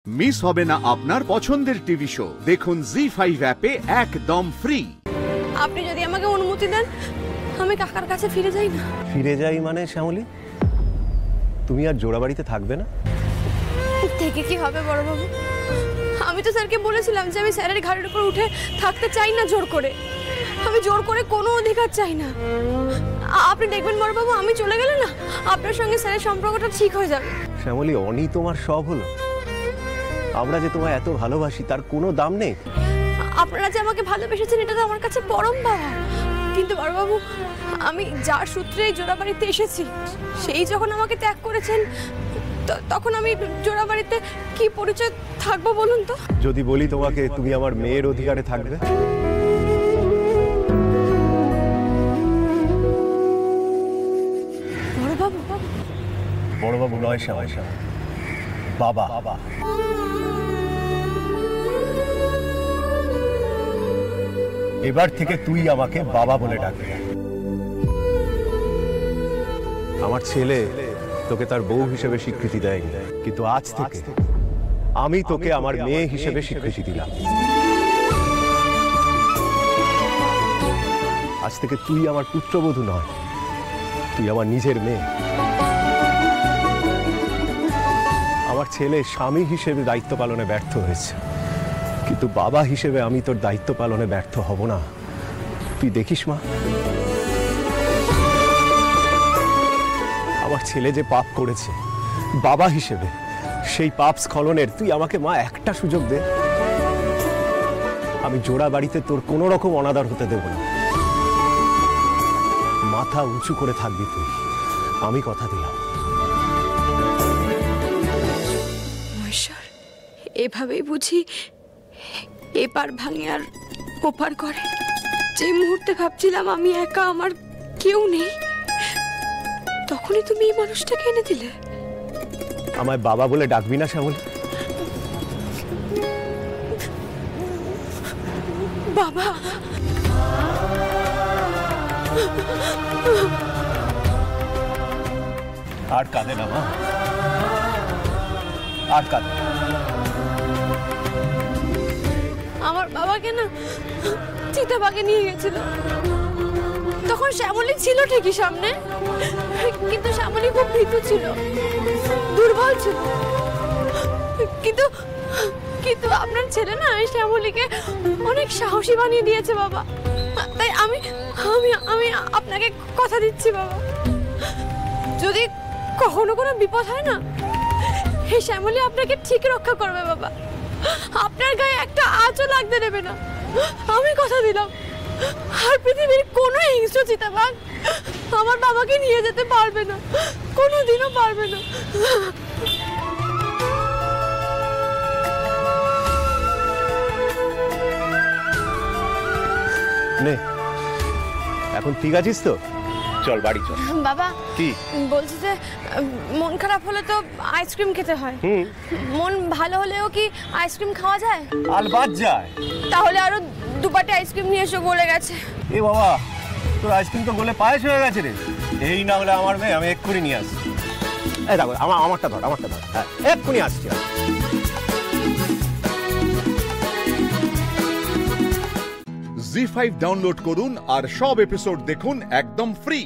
Miss হবে না আপনার পছন্দের টিভি শো। দেখুন জি5 অ্যাপে একদম ফ্রি। আপনি যদি আমাকে অনুমতি দেন আমি কাকার কাছে ফিরে যাই না। ফিরে যাই মানে শ্যামলী, তুমি আর জোড়াবাড়িতে থাকবে না? থেকে কি হবে বড়বাবু? আমি তো স্যারকে বলেছিলাম যে আমি স্যারের ঘাড়ের উপর উঠে থাকতে চাই না জোর করে। আমি জোর করে কোনো অধিকার চাই না। আপনি দেখবেন বড়বাবু, আমি চলে গেলে না আপনার সঙ্গে স্যারের সম্পর্কটা ঠিক হয়ে যাবে। শ্যামলী, অনি তোমার সব হলো। আমরা যে তোমায় এত ভালোবাসি তার কোনো দাম নেই। আপনারা যে আমাকে ভালোবেসেছেন এটা তো আমার কাছে পরম পাওয়া। কিন্তু বড়বাবু, আমি যার সূত্রে এই জোড়াবাড়িতে এসেছি সেই যখন আমাকে ত্যাগ করেছেন, তখন আমি জোড়াবাড়িতে কি পরিচয় থাকবো বলুন তো? যদি বলি তোমাকে তুমি আমার মেয়ের অধিকারে থাকবে? বড়বাবু, বড়বাবু নয় শ্যামলী, বাবা। এবার থেকে তুই আমাকে বাবা বলে ডাকবি। আমার ছেলে তোকে তার বউ হিসেবে স্বীকৃতি দেয়নি, কিন্তু আজ থেকে আমি তোকে আমার মেয়ে হিসেবে স্বীকৃতি দিলাম। আজ থেকে তুই আমার পুত্রবধূ নয়, তুই আমার নিজের মেয়ে। আমার ছেলে স্বামী হিসেবে দায়িত্ব পালনে ব্যর্থ হয়েছে, কিন্তু বাবা হিসেবে আমি তোর দায়িত্ব পালনে ব্যর্থ হব না। তুই দেখিস মা, আমার ছেলে যে পাপ করেছে বাবা হিসেবে, সেই পাপ স্খলনের তুই আমাকে মা একটা সুযোগ দে। আমি জোড়া বাড়িতে তোর কোনো রকম অনাদর হতে দেব না। মাথা উঁচু করে থাকবি তুই, আমি কথা দিলাম। মহেশ্বর, এভাবেই বুঝি এপার ভাঙে আর ওপার করে। যে মুহূর্তে ভাবছিলাম আমি একা, আমার কেউ নেই, তখনই তুমি এই মানুষটাকে এনে দিলে। আমায় বাবা বলে ডাকবি না শ্যামলী? বাবা, আর কাঁদে না মা, আর কাঁদে। আমার বাবাকে না চিতাবাগে নিয়ে গেছিল। তখন শ্যামলী ছিল ঠিকই সামনে, কিন্তু শ্যামলী খুব ভীতু ছিল, দুর্বল ছিল। কিন্তু কিন্তু আপনার ছেলে না শ্যামলীকে অনেক সাহসী বানিয়ে দিয়েছে বাবা। তাই আমি আমি আমি আপনাকে কথা দিচ্ছি বাবা, যদি কখনো কোনো বিপদ হয় না, এই শ্যামলী আপনাকে ঠিক রক্ষা করবে বাবা। আপনার গায়ে একটা আঁচও লাগতে দেবে না, আমি কথা দিলাম। আর পৃথিবীর কোনো হিংস্র চিতাবাঘ আমার বাবাকে নিয়ে যেতে পারবে না, কোনোদিনও পারবে না। নে, এখন ঠিক আছিস তো? চল বাড়ি চল। বাবা, কি বলছি যে মন খারাপ হলে তো আইসক্রিম খেতে হয়। মন ভালো হলেও কি আইসক্রিম খাওয়া যায়? আলবাত যায়। তাহলে আরো দুপাটে আইসক্রিম নিয়ে এসো, গলে গেছে। এ বাবা, তোর আইসক্রিম তো গলে পায়েস হয়ে গেছে রে। এই না হলে আমার মেয়ে, আমি এক্ষুনি নিয়ে আসছি। এই দেখো, আমারটা ধর। হ্যাঁ, এক্ষুনি আসছি। জি5 ডাউনলোড করুন আর সব এপিসোড দেখুন একদম ফ্রি।